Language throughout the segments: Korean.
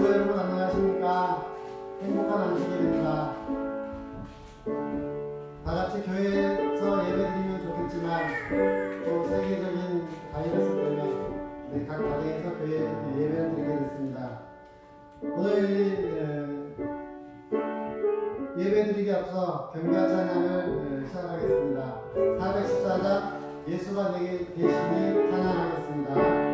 성도 여러분 안녕하십니까? 행복한 안식일입니다. 다같이 교회에서 예배드리면 좋겠지만 또 세계적인 바이러스 때문에 각 가정에서 교회 예배를 드리게 됐습니다. 오늘 예배드리기 앞서 경배와 찬양을 시작하겠습니다. 414장 예수가 내게 계시니 찬양하겠습니다.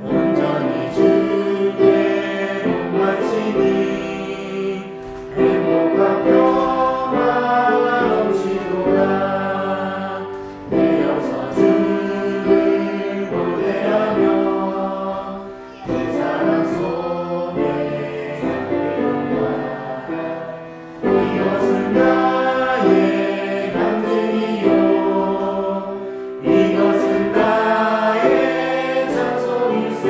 온전히 주께 못 바치니 행복과 평화가 넘치도다. 되어서 주를 고대하며 그 사랑 속에 잠들어가. 이것은 나의 간증이요 이것은 나의 찬송일세.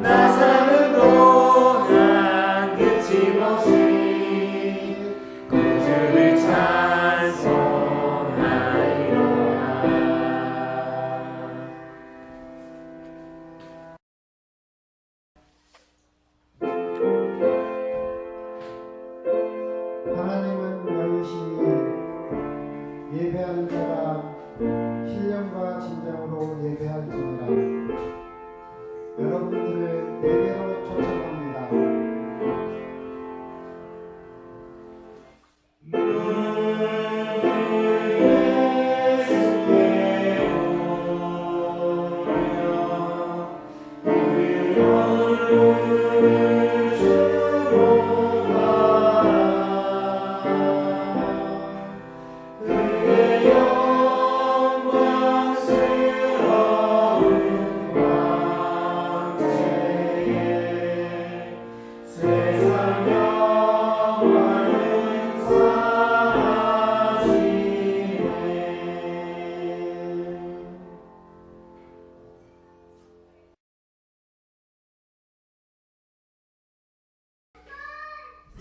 나 사는 동안 끝임없이 구주를 찬송하리로다. 하나님은 여인이시니 예배하는 자가 신령과 진정으로 예배할지니라. 여러분들을 예배로 초청합니다.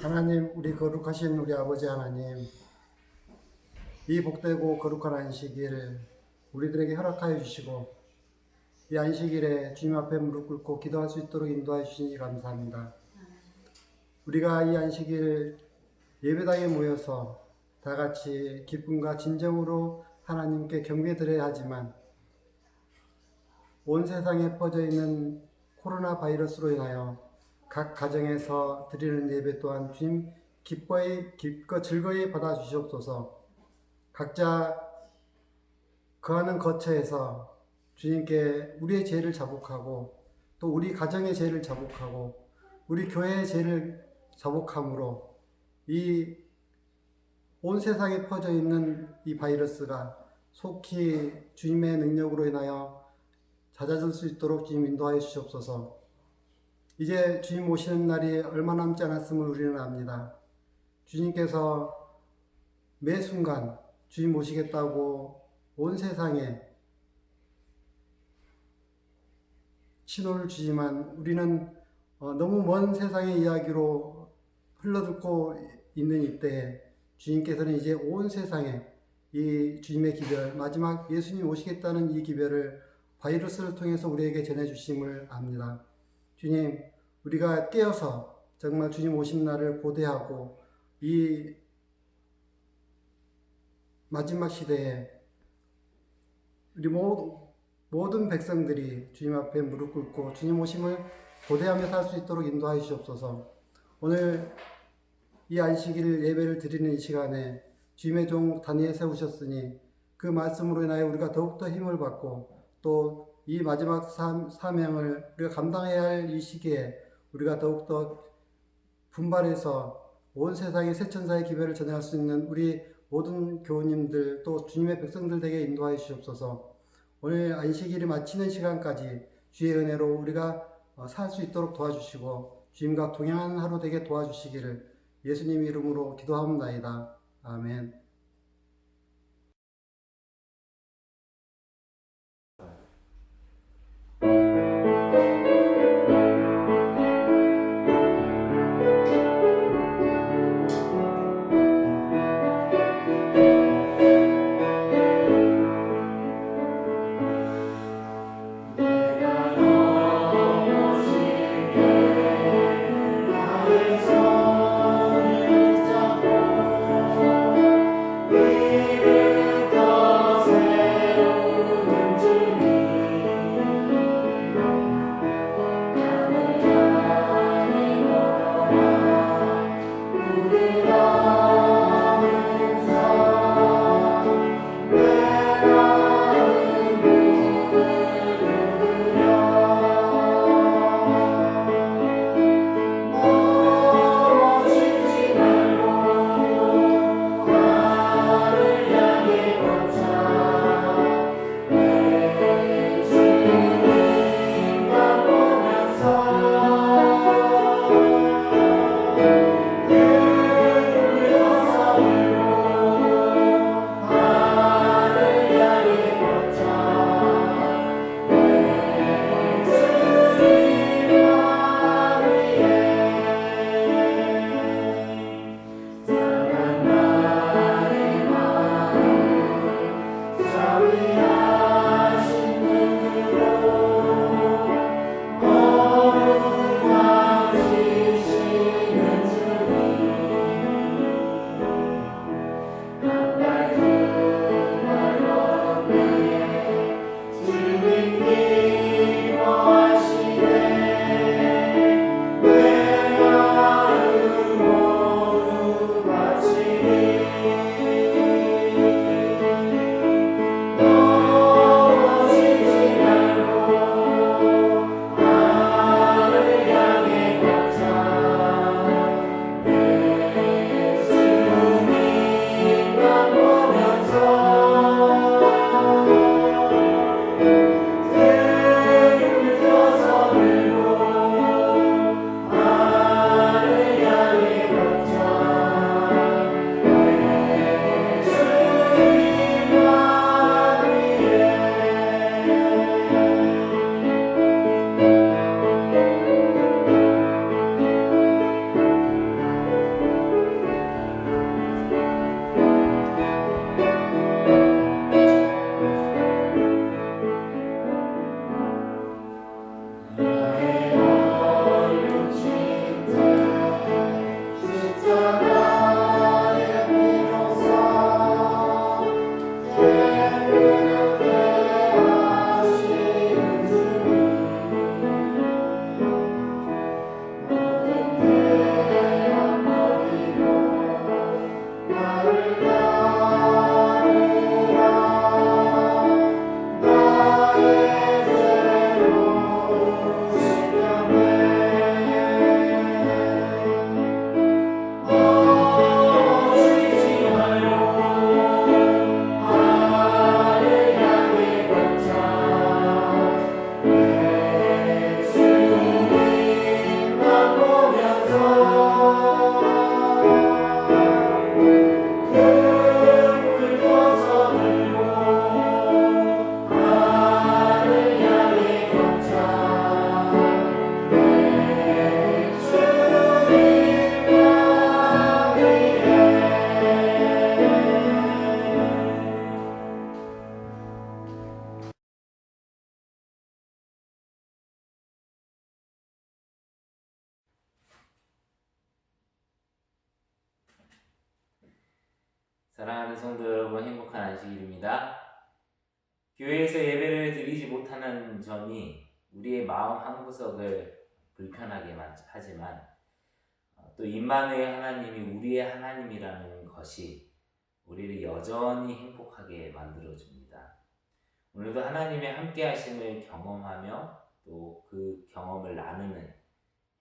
하나님, 우리 거룩하신 우리 아버지 하나님, 이 복되고 거룩한 안식일 우리들에게 허락하여 주시고 이 안식일에 주님 앞에 무릎 꿇고 기도할 수 있도록 인도하여 주시니 감사합니다. 우리가 이 안식일 예배당에 모여서 다 같이 기쁨과 진정으로 하나님께 경배드려야 하지만 온 세상에 퍼져 있는 코로나 바이러스로 인하여 각 가정에서 드리는 예배 또한 주님 기뻐 즐거이 받아주시옵소서. 각자 거하는 거처에서 주님께 우리의 죄를 자복하고 또 우리 가정의 죄를 자복하고 우리 교회의 죄를 자복함으로 이 온 세상에 퍼져 있는 이 바이러스가 속히 주님의 능력으로 인하여 잦아들 수 있도록 주님 인도하여 주시옵소서. 이제 주님 오시는 날이 얼마 남지 않았음을 우리는 압니다. 주님께서 매 순간 주님 오시겠다고 온 세상에 신호를 주지만 우리는 너무 먼 세상의 이야기로 흘러듣고 있는 이때에 주님께서는 이제 온 세상에 이 주님의 기별, 마지막 예수님 오시겠다는 이 기별을 바이러스를 통해서 우리에게 전해주심을 압니다. 주님, 우리가 깨어서 정말 주님 오신 날을 고대하고 이 마지막 시대에 우리 모든 백성들이 주님 앞에 무릎 꿇고 주님 오심을 고대하며 살 수 있도록 인도하여 주옵소서. 오늘 이 안식일 예배를 드리는 이 시간에 주님의 종 단위에 세우셨으니 그 말씀으로 인하여 우리가 더욱더 힘을 받고 또 이 마지막 사명을 우리가 감당해야 할 이 시기에 우리가 더욱더 분발해서 온 세상의 새천사의 기별을 전할 수 있는 우리 모든 교우님들 또 주님의 백성들 되게 인도하여 주옵소서. 오늘 안식일이 마치는 시간까지 주의 은혜로 우리가 살 수 있도록 도와주시고 주님과 동행하는 하루 되게 도와주시기를 예수님 이름으로 기도하옵나이다. 아멘. 사랑하는 성도 여러분, 행복한 안식일입니다. 교회에서 예배를 드리지 못하는 점이 우리의 마음 한구석을 불편하게 하지만 또 임마누엘 하나님이 우리의 하나님이라는 것이 우리를 여전히 행복하게 만들어줍니다. 오늘도 하나님의 함께 하심을 경험하며 또 그 경험을 나누는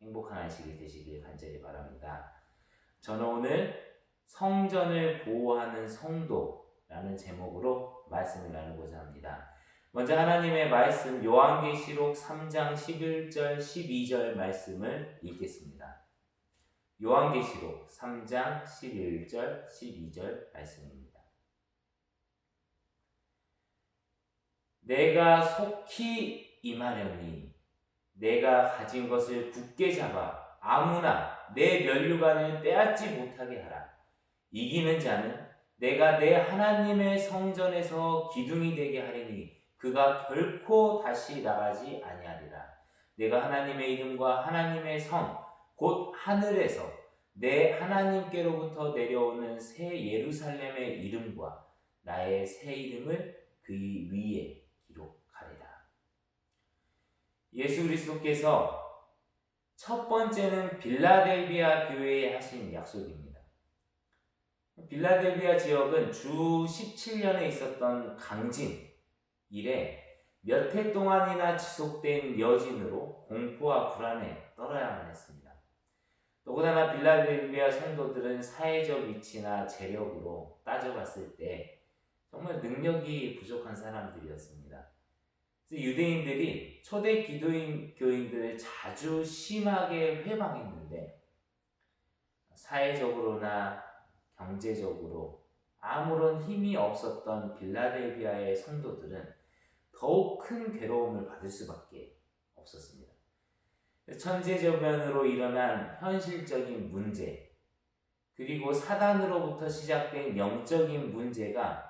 행복한 안식일 되시길 간절히 바랍니다. 저는 오늘 성전을 보호하는 성도라는 제목으로 말씀을 나누고자 합니다. 먼저 하나님의 말씀 요한계시록 3장 11절 12절 말씀을 읽겠습니다. 요한계시록 3장 11절 12절 말씀입니다. 내가 속히 임하려니 내가 가진 것을 굳게 잡아 아무나 내 면류관을 빼앗지 못하게 하라. 이기는 자는 내가 내 하나님의 성전에서 기둥이 되게 하리니 그가 결코 다시 나가지 아니하리라. 내가 하나님의 이름과 하나님의 성 곧 하늘에서 내 하나님께로부터 내려오는 새 예루살렘의 이름과 나의 새 이름을 그 위에 기록하리라. 예수 그리스도께서 첫 번째는 빌라델비아 교회에 하신 약속입니다. 빌라델비아 지역은 주 17년에 있었던 강진 이래 몇 해 동안이나 지속된 여진으로 공포와 불안에 떨어야만 했습니다. 더군다나 빌라델비아 성도들은 사회적 위치나 재력으로 따져봤을 때 정말 능력이 부족한 사람들이었습니다. 그래서 유대인들이 초대 기독인 교인들을 자주 심하게 회방했는데 사회적으로나 경제적으로 아무런 힘이 없었던 빌라델비아의 성도들은 더욱 큰 괴로움을 받을 수밖에 없었습니다. 천재저변으로 일어난 현실적인 문제, 그리고 사단으로부터 시작된 영적인 문제가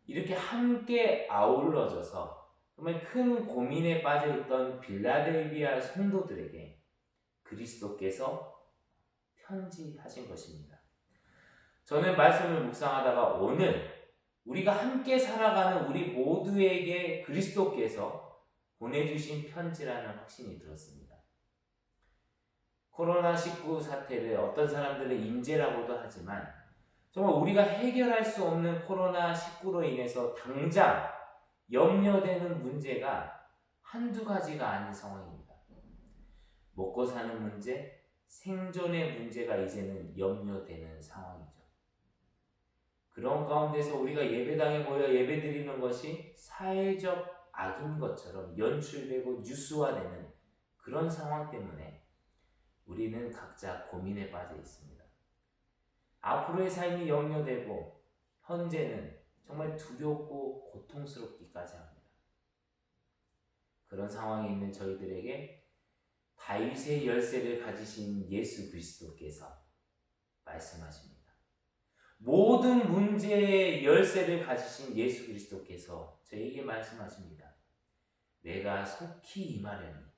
이렇게 함께 아울러져서 정말 큰 고민에 빠져있던 빌라델비아 성도들에게 그리스도께서 편지하신 것입니다. 저는 말씀을 묵상하다가 오늘 우리가 함께 살아가는 우리 모두에게 그리스도께서 보내주신 편지라는 확신이 들었습니다. 코로나19 사태를 어떤 사람들은 인재라고도 하지만 정말 우리가 해결할 수 없는 코로나19로 인해서 당장 염려되는 문제가 한두 가지가 아닌 상황입니다. 먹고 사는 문제, 생존의 문제가 이제는 염려되는 상황이죠. 그런 가운데서 우리가 예배당에 모여 예배드리는 것이 사회적 악인 것처럼 연출되고 뉴스화되는 그런 상황 때문에 우리는 각자 고민에 빠져 있습니다. 앞으로의 삶이 염려되고 현재는 정말 두렵고 고통스럽기까지 합니다. 그런 상황에 있는 저희들에게 다윗의 열쇠를 가지신 예수 그리스도께서 말씀하십니다. 모든 문제의 열쇠를 가지신 예수 그리스도께서 저에게 말씀하십니다. 내가 속히 임하려니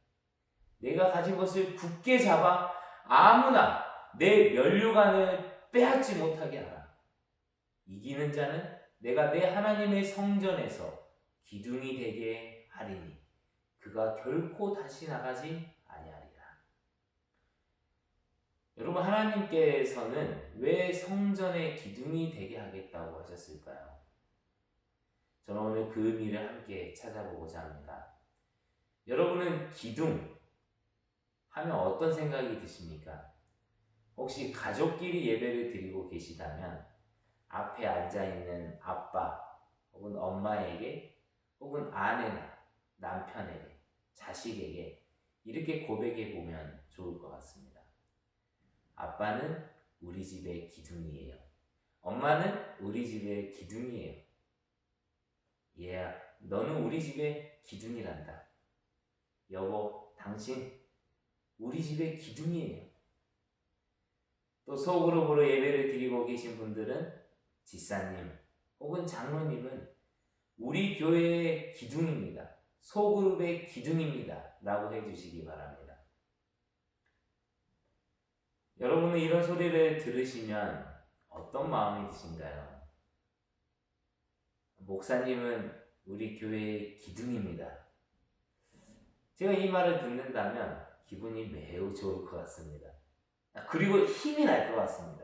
내가 가진 것을 굳게 잡아 아무나 내 면류관을 빼앗지 못하게 하라. 이기는 자는 내가 내 하나님의 성전에서 기둥이 되게 하리니 그가 결코 다시 나가지 아니하리라. 여러분, 하나님께서는 왜 성전의 기둥이 되게 하겠다고 하셨을까요? 저는 오늘 그 의미를 함께 찾아보고자 합니다. 여러분은 기둥 하면 어떤 생각이 드십니까? 혹시 가족끼리 예배를 드리고 계시다면 앞에 앉아있는 아빠 혹은 엄마에게 혹은 아내나 남편에게 자식에게 이렇게 고백해 보면 좋을 것 같습니다. 아빠는 우리 집의 기둥이에요. 엄마는 우리 집의 기둥이에요. 얘야, 너는 우리 집의 기둥이란다. 여보, 당신 우리 집의 기둥이에요. 또 소그룹으로 예배를 드리고 계신 분들은 집사님 혹은 장로님은 우리 교회의 기둥입니다. 소그룹의 기둥입니다. 라고 해주시기 바랍니다. 여러분은 이런 소리를 들으시면 어떤 마음이 드신가요? 목사님은 우리 교회의 기둥입니다. 제가 이 말을 듣는다면 기분이 매우 좋을 것 같습니다. 그리고 힘이 날 것 같습니다.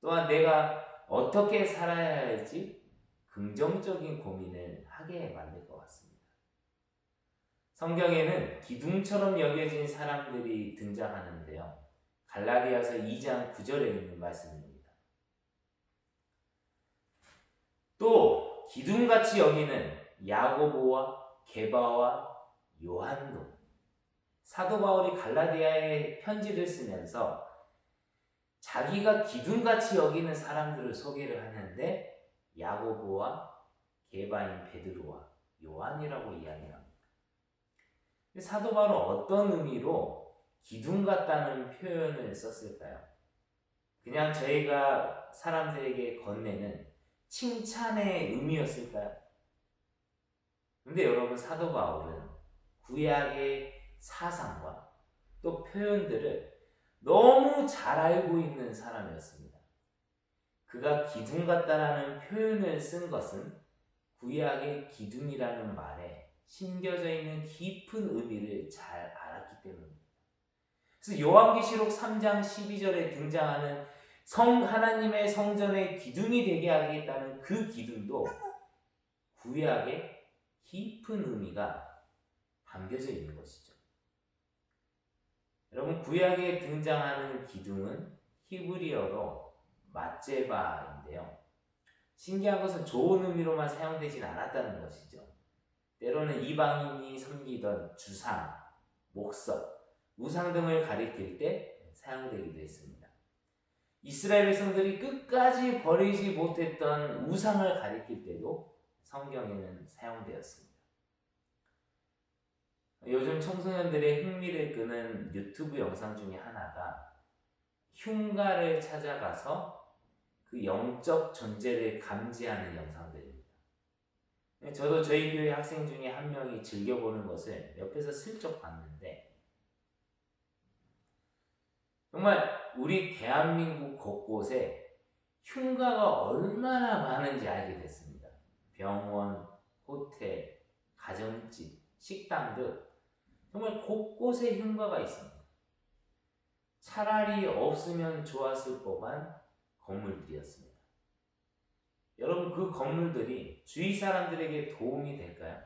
또한 내가 어떻게 살아야 할지 긍정적인 고민을 하게 만들 것 같습니다. 성경에는 기둥처럼 여겨진 사람들이 등장하는데요. 갈라디아서 2장 9절에 있는 말씀입니다. 또 기둥같이 여기는 야고보와 게바와 요한도, 사도 바울이 갈라디아에 편지를 쓰면서 자기가 기둥같이 여기는 사람들을 소개를 하는데 야고보와 게바인 베드로와 요한이라고 이야기합니다. 사도 바울은 어떤 의미로 기둥 같다는 표현을 썼을까요? 그냥 저희가 사람들에게 건네는 칭찬의 의미였을까요? 근데 여러분, 사도 바울은 구약의 사상과 또 표현들을 너무 잘 알고 있는 사람이었습니다. 그가 기둥 같다라는 표현을 쓴 것은 구약의 기둥이라는 말에 심겨져 있는 깊은 의미를 잘 알았기 때문입니다. 그래서 요한계시록 3장 12절에 등장하는 하나님의 성전의 기둥이 되게 하겠다는 그 기둥도 구약의 깊은 의미가 담겨져 있는 것이죠. 여러분, 구약에 등장하는 기둥은 히브리어로 맛제바인데요. 신기한 것은 좋은 의미로만 사용되진 않았다는 것이죠. 때로는 이방인이 섬기던 주상, 목석, 우상 등을 가리킬 때 사용되기도 했습니다. 이스라엘 백성들이 끝까지 버리지 못했던 우상을 가리킬 때도 성경에는 사용되었습니다. 요즘 청소년들의 흥미를 끄는 유튜브 영상 중에 하나가 흉가를 찾아가서 그 영적 존재를 감지하는 영상들입니다. 저도 저희 교회 학생 중에 한 명이 즐겨보는 것을 옆에서 슬쩍 봤는데, 정말 우리 대한민국 곳곳에 흉가가 얼마나 많은지 알게 됐습니다. 병원, 호텔, 가정집, 식당 등 정말 곳곳에 흉가가 있습니다. 차라리 없으면 좋았을 법한 건물들이었습니다. 여러분, 그 건물들이 주위 사람들에게 도움이 될까요?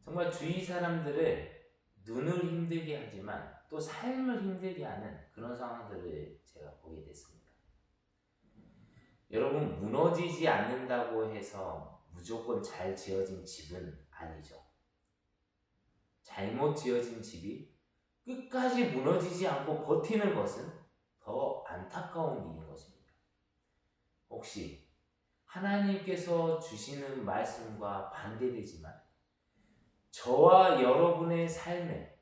정말 주위 사람들을 눈을 힘들게 하지만 또 삶을 힘들게 하는 그런 상황들을 제가 보게 됐습니다. 여러분, 무너지지 않는다고 해서 무조건 잘 지어진 집은 아니죠. 잘못 지어진 집이 끝까지 무너지지 않고 버티는 것은 더 안타까운 일인 것입니다. 혹시 하나님께서 주시는 말씀과 반대되지만 저와 여러분의 삶에,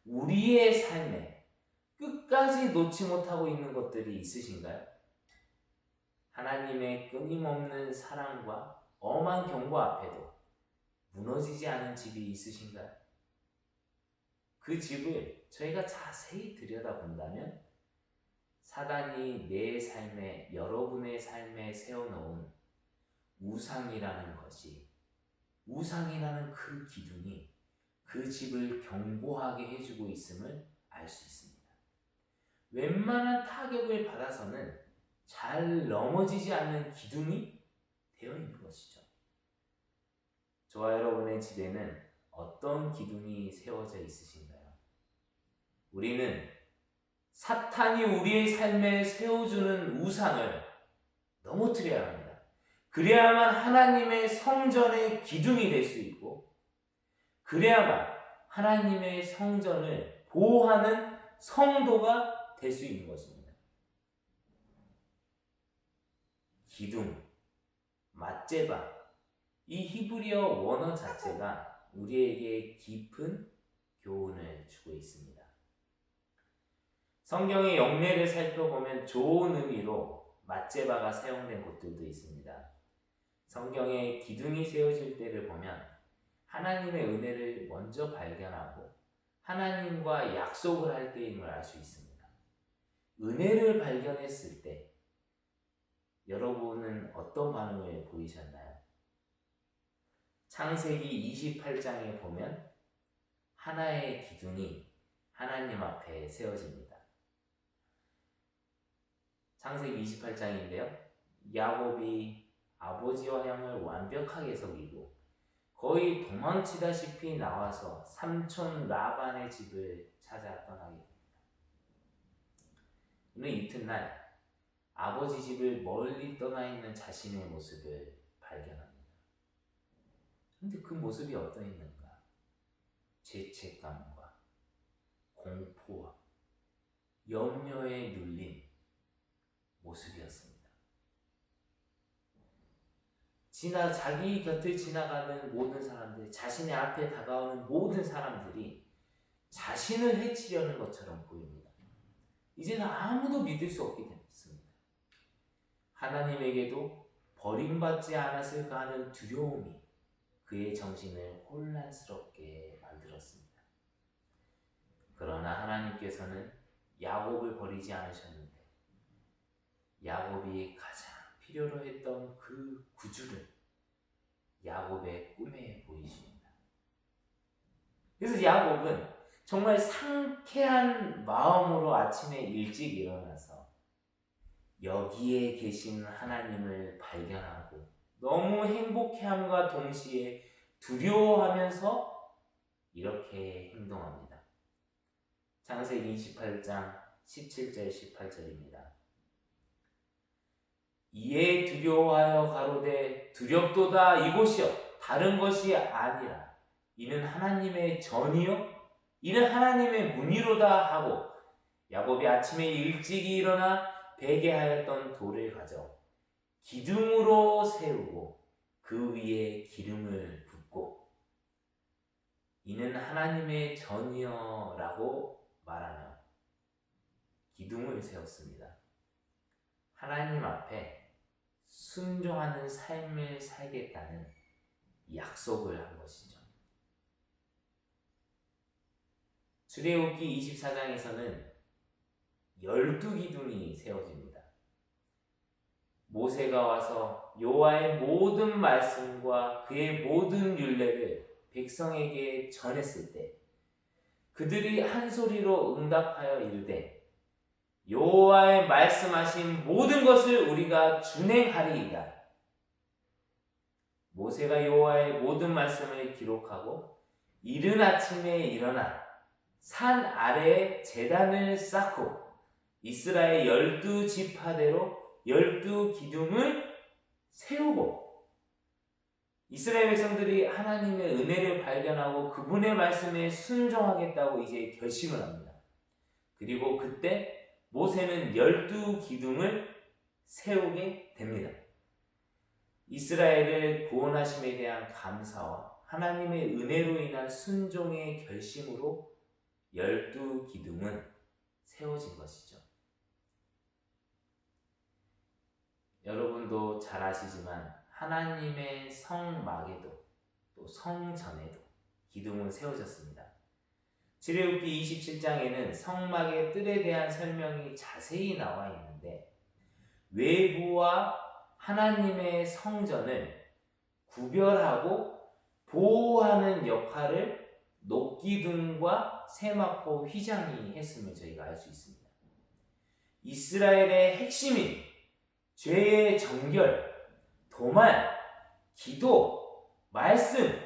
우리의 삶에 끝까지 놓지 못하고 있는 것들이 있으신가요? 하나님의 끊임없는 사랑과 엄한 경고 앞에도 무너지지 않은 집이 있으신가요? 그 집을 저희가 자세히 들여다본다면 사단이 내 삶에, 여러분의 삶에 세워놓은 우상이라는 것이, 우상이라는 그 기둥이 그 집을 견고하게 해주고 있음을 알 수 있습니다. 웬만한 타격을 받아서는 잘 넘어지지 않는 기둥이 되어 있는 것이죠. 저와 여러분의 집에는 어떤 기둥이 세워져 있으신가요? 우리는 사탄이 우리의 삶에 세워주는 우상을 넘어뜨려야 합니다. 그래야만 하나님의 성전의 기둥이 될 수 있고, 그래야만 하나님의 성전을 보호하는 성도가 될 수 있는 것입니다. 기둥, 맛제바, 이 히브리어 원어 자체가 우리에게 깊은 교훈을 주고 있습니다. 성경의 영례를 살펴보면 좋은 의미로 맛제바가 사용된 곳들도 있습니다. 성경에 기둥이 세워질 때를 보면 하나님의 은혜를 먼저 발견하고 하나님과 약속을 할 때임을 알 수 있습니다. 은혜를 발견했을 때 여러분은 어떤 반응을 보이셨나요? 창세기 28장에 보면 하나의 기둥이 하나님 앞에 세워집니다. 창세기 28장인데요. 야곱이 아버지와 형을 완벽하게 속이고 거의 도망치다시피 나와서 삼촌 라반의 집을 찾아 떠나게 됩니다. 오늘 이튿날 아버지 집을 멀리 떠나 있는 자신의 모습을 발견합니다. 그런데 그 모습이 어떠했는가? 죄책감과 공포와 염려에 눌린 모습이었습니다. 자기 곁을 지나가는 모든 사람들, 자신의 앞에 다가오는 모든 사람들이 자신을 해치려는 것처럼 보입니다. 이제는 아무도 믿을 수 없게 됐습니다. 하나님에게도 버림받지 않았을까 하는 두려움이 그의 정신을 혼란스럽게 만들었습니다. 그러나 하나님께서는 야곱을 버리지 않으셨는데 야곱이 가장 필요로 했던 그 구주를 야곱의 꿈에 보이십니다. 그래서 야곱은 정말 상쾌한 마음으로 아침에 일찍 일어나서 여기에 계신 하나님을 발견하고 너무 행복해함과 동시에 두려워하면서 이렇게 행동합니다. 창세기 28장 17절 18절입니다. 이에 두려워하여 가로되 두렵도다 이곳이여 다른 것이 아니라 이는 하나님의 전이요 이는 하나님의 문이로다 하고 야곱이 아침에 일찍이 일어나 베개하였던 돌을 가져 기둥으로 세우고 그 위에 기름을 붓고 이는 하나님의 전이여 라고 말하며 기둥을 세웠습니다. 하나님 앞에 순종하는 삶을 살겠다는 약속을 한 것이죠. 출애굽기 24장에서는 12기둥이 세워집니다. 모세가 와서 여호와의 모든 말씀과 그의 모든 율례를 백성에게 전했을 때 그들이 한 소리로 응답하여 이르되 여호와의 말씀하신 모든 것을 우리가 준행하리이다. 모세가 여호와의 모든 말씀을 기록하고 이른 아침에 일어나 산 아래에 제단을 쌓고 이스라엘 12지파대로 12기둥을 세우고 이스라엘 백성들이 하나님의 은혜를 발견하고 그분의 말씀에 순종하겠다고 이제 결심을 합니다. 그리고 그때 모세는 12기둥을 세우게 됩니다. 이스라엘을 구원하심에 대한 감사와 하나님의 은혜로 인한 순종의 결심으로 12기둥은 세워진 것이죠. 여러분도 잘 아시지만 하나님의 성막에도 또 성전에도 기둥은 세워졌습니다. 출애굽기 27장에는 성막의 뜰에 대한 설명이 자세히 나와 있는데 외부와 하나님의 성전을 구별하고 보호하는 역할을 녹기둥과 세마포 휘장이 했음을 저희가 알 수 있습니다. 이스라엘의 핵심인 죄의 정결, 도말, 기도, 말씀,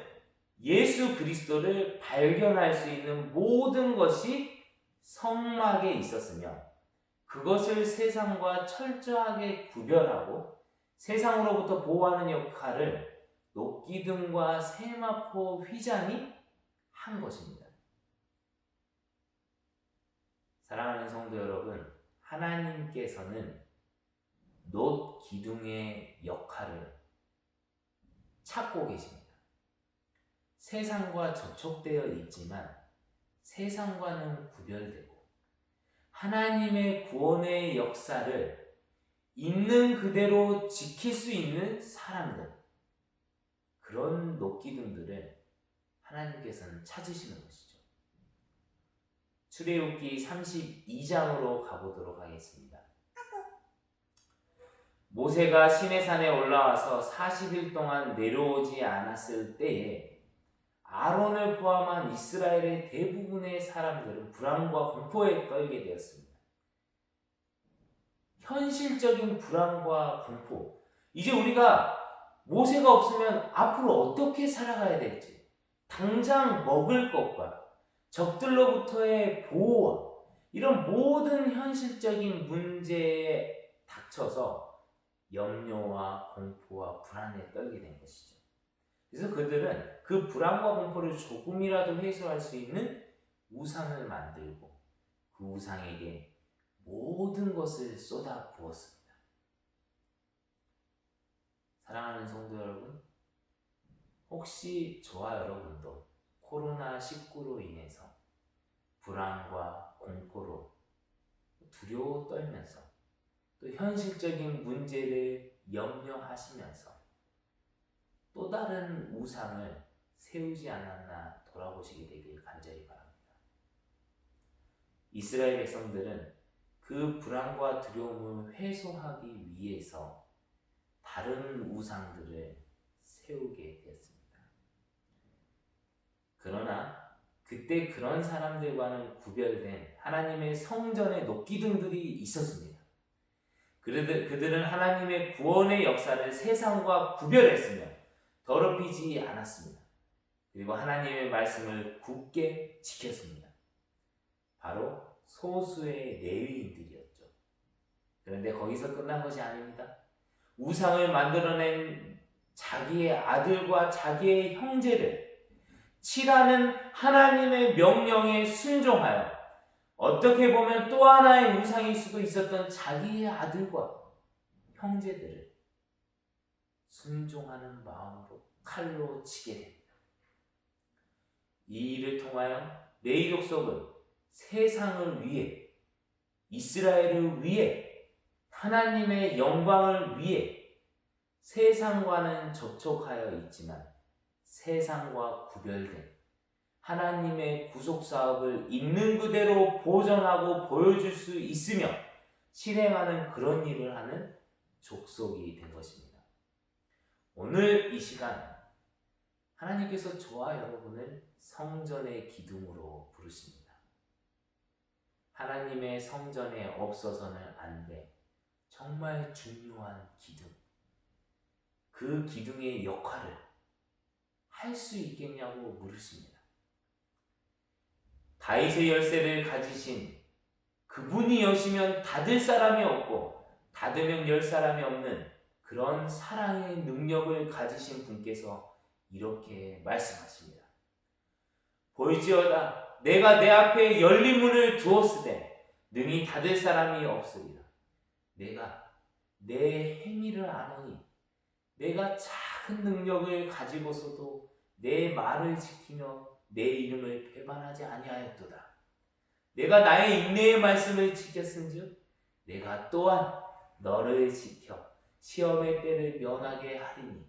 예수 그리스도를 발견할 수 있는 모든 것이 성막에 있었으며 그것을 세상과 철저하게 구별하고 세상으로부터 보호하는 역할을 녹기둥과 세마포 휘장이 한 것입니다. 사랑하는 성도 여러분, 하나님께서는 녹기둥의 역할을 찾고 계십니다. 세상과 접촉되어 있지만 세상과는 구별되고 하나님의 구원의 역사를 있는 그대로 지킬 수 있는 사람들, 그런 녹기둥들을 하나님께서는 찾으시는 것이죠. 출애굽기 32장으로 가보도록 하겠습니다. 모세가 시내산에 올라와서 40일 동안 내려오지 않았을 때에 아론을 포함한 이스라엘의 대부분의 사람들은 불안과 공포에 떨게 되었습니다. 현실적인 불안과 공포. 이제 우리가 모세가 없으면 앞으로 어떻게 살아가야 될지, 당장 먹을 것과 적들로부터의 보호와 이런 모든 현실적인 문제에 닥쳐서 염려와 공포와 불안에 떨게 된 것이죠. 그래서 그들은 그 불안과 공포를 조금이라도 해소할 수 있는 우상을 만들고 그 우상에게 모든 것을 쏟아 부었습니다. 사랑하는 성도 여러분, 혹시 저와 여러분도 코로나19로 인해서 불안과 공포로 두려워 떨면서 또 현실적인 문제를 염려하시면서 또 다른 우상을 세우지 않았나 돌아보시게 되길 간절히 바랍니다. 이스라엘 백성들은 그 불안과 두려움을 해소하기 위해서 다른 우상들을 세우게 되었습니다. 그러나 그때 그런 사람들과는 구별된 하나님의 성전의 녹기둥들이 있었습니다. 그들은 하나님의 구원의 역사를 세상과 구별했으며 더럽히지 않았습니다. 그리고 하나님의 말씀을 굳게 지켰습니다. 바로 소수의 레위인들이었죠. 그런데 거기서 끝난 것이 아닙니다. 우상을 만들어낸 자기의 아들과 자기의 형제를 치라는 하나님의 명령에 순종하여 어떻게 보면 또 하나의 우상일 수도 있었던 자기의 아들과 형제들을 순종하는 마음으로 칼로 치게 됩니다. 이 일을 통하여 레위 족속은 세상을 위해, 이스라엘을 위해, 하나님의 영광을 위해 세상과는 접촉하여 있지만 세상과 구별된 하나님의 구속사업을 있는 그대로 보존하고 보여줄 수 있으며 실행하는 그런 일을 하는 족속이 된 것입니다. 오늘 이 시간 하나님께서 저와 여러분을 성전의 기둥으로 부르십니다. 하나님의 성전에 없어서는 안 돼 정말 중요한 기둥, 그 기둥의 역할을 할 수 있겠냐고 물으십니다. 다윗의 열쇠를 가지신 그분이 여시면 닫을 사람이 없고 닫으면 열 사람이 없는 그런 사랑의 능력을 가지신 분께서 이렇게 말씀하십니다. 볼지어다 내가 내 앞에 열린 문을 두었으되 능히 닫을 사람이 없으리라. 내가 내 행위를 아노니 내가 작은 능력을 가지고서도 내 말을 지키며 내 이름을 배반하지 아니하였도다. 내가 나의 인내의 말씀을 지켰은즉 내가 또한 너를 지켜 시험의 때를 면하게 하리니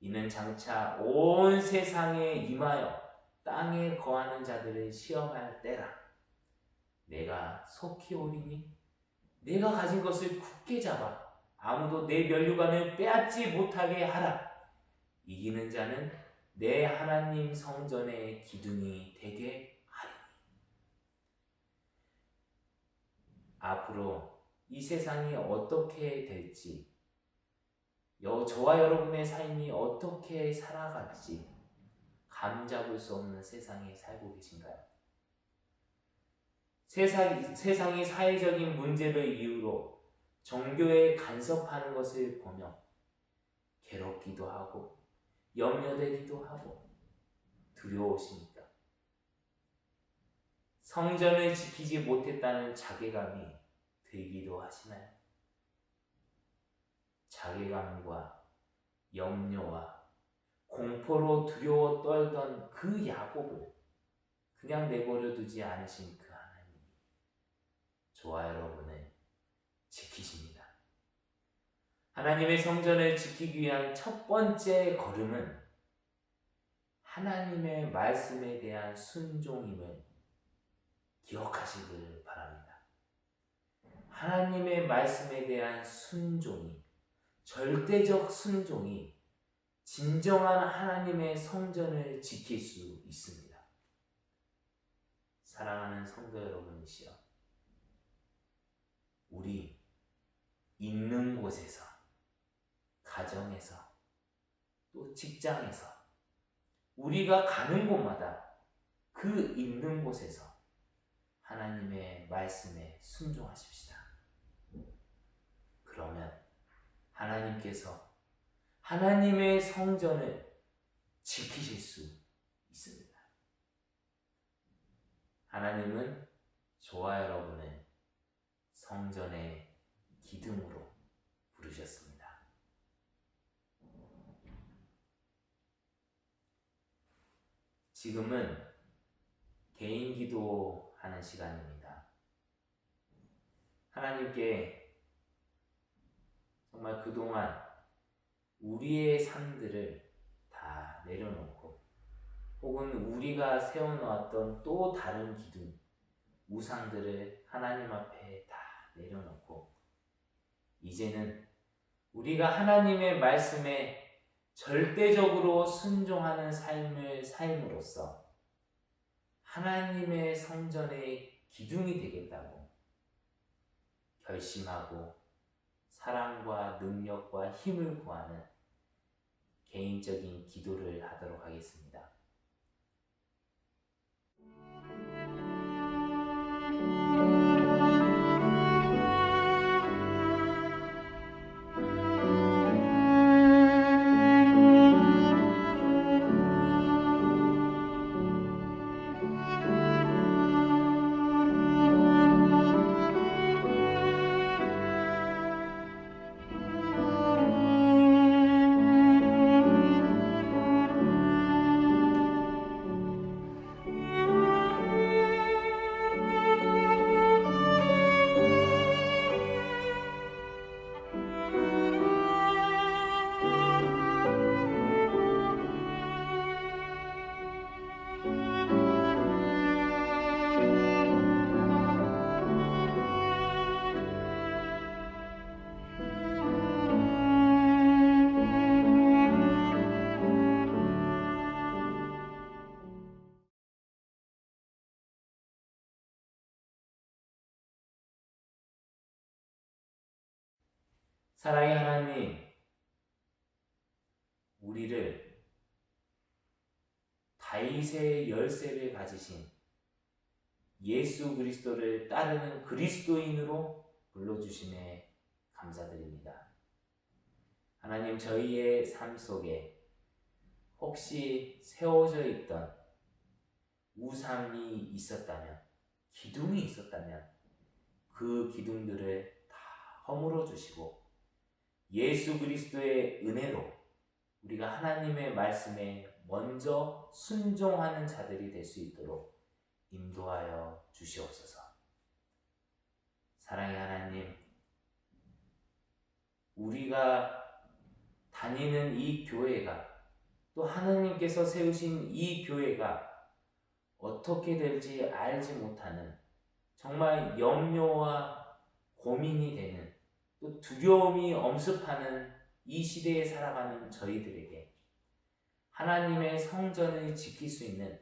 이는 장차 온 세상에 임하여 땅에 거하는 자들을 시험할 때라. 내가 속히 오리니 내가 가진 것을 굳게 잡아 아무도 내 면류관을 빼앗지 못하게 하라. 이기는 자는 내 하나님 성전의 기둥이 되게 하리니. 앞으로 이 세상이 어떻게 될지, 저와 여러분의 삶이 어떻게 살아갈지 감잡을 수 없는 세상에 살고 계신가요? 세상이 사회적인 문제를 이유로 종교에 간섭하는 것을 보며 괴롭기도 하고 염려되기도 하고 두려우십니까? 성전을 지키지 못했다는 자괴감이 들기도 하시나요? 자괴감과 염려와 공포로 두려워 떨던 그 야곱을 그냥 내버려 두지 않으신 그 하나님이 저와 여러분을 지키십니다. 하나님의 성전을 지키기 위한 첫 번째 걸음은 하나님의 말씀에 대한 순종임을 기억하시길 바랍니다. 하나님의 말씀에 대한 순종이 절대적 순종이 진정한 하나님의 성전을 지킬 수 있습니다. 사랑하는 성도 여러분이시여, 우리 있는 곳에서, 가정에서, 또 직장에서, 우리가 가는 곳마다 그 있는 곳에서 하나님의 말씀에 순종하십시다. 그러면 하나님께서 하나님의 성전을 지키실 수 있습니다. 하나님은 저와 여러분을 성전의 기둥으로 부르셨습니다. 지금은 개인 기도하는 시간입니다. 하나님께 정말 그동안 우리의 삶들을 다 내려놓고, 혹은 우리가 세워놓았던 또 다른 기둥, 우상들을 하나님 앞에 다 내려놓고, 이제는 우리가 하나님의 말씀에 절대적으로 순종하는 삶을 삶으로써 하나님의 성전의 기둥이 되겠다고 결심하고 사랑과 능력과 힘을 구하는 개인적인 기도를 하도록 하겠습니다. 사랑의 하나님, 우리를 다윗의 열쇠를 가지신 예수 그리스도를 따르는 그리스도인으로 불러주심에 감사드립니다. 하나님, 저희의 삶 속에 혹시 세워져 있던 우상이 있었다면, 기둥이 있었다면 그 기둥들을 다 허물어 주시고 예수 그리스도의 은혜로 우리가 하나님의 말씀에 먼저 순종하는 자들이 될 수 있도록 인도하여 주시옵소서. 사랑의 하나님, 우리가 다니는 이 교회가, 또 하나님께서 세우신 이 교회가 어떻게 될지 알지 못하는 정말 염려와 고민이 되는, 또 두려움이 엄습하는 이 시대에 살아가는 저희들에게 하나님의 성전을 지킬 수 있는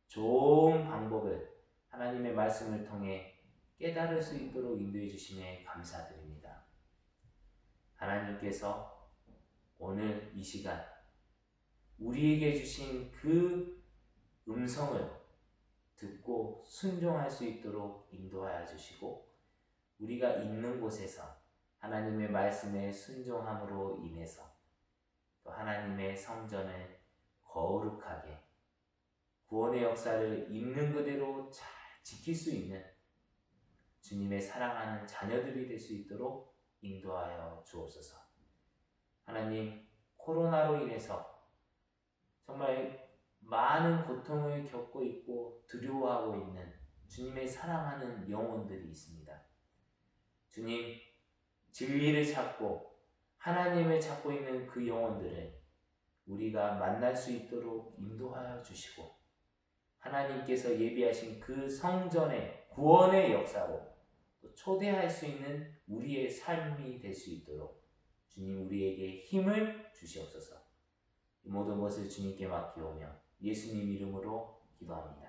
좋은 방법을 하나님의 말씀을 통해 깨달을 수 있도록 인도해 주심에 감사드립니다. 하나님께서 오늘 이 시간 우리에게 주신 그 음성을 듣고 순종할 수 있도록 인도하여 주시고, 우리가 있는 곳에서 하나님의 말씀에 순종함으로 인해서 또 하나님의 성전을 거룩하게 구원의 역사를 있는 그대로 잘 지킬 수 있는 주님의 사랑하는 자녀들이 될 수 있도록 인도하여 주옵소서. 하나님, 코로나로 인해서 정말 많은 고통을 겪고 있고 두려워하고 있는 주님의 사랑하는 영혼들이 있습니다. 주님, 진리를 찾고 하나님을 찾고 있는 그 영혼들을 우리가 만날 수 있도록 인도하여 주시고, 하나님께서 예비하신 그 성전의 구원의 역사로 또 초대할 수 있는 우리의 삶이 될 수 있도록 주님 우리에게 힘을 주시옵소서. 이 모든 것을 주님께 맡기오며 예수님 이름으로 기도합니다.